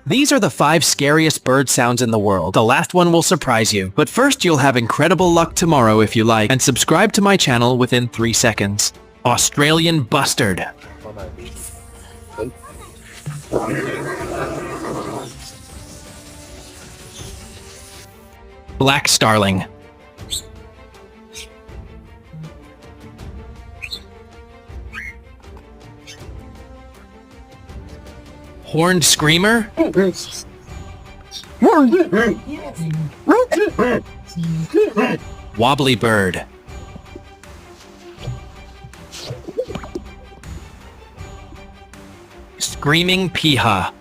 These are the 5 scariest bird sounds in the world. The last one will surprise you. But first you'll have incredible luck tomorrow if you like, and subscribe to my channel within 3 seconds. Australian bustard. Black starling. Horned screamer? Wobbly bird. Screaming piha.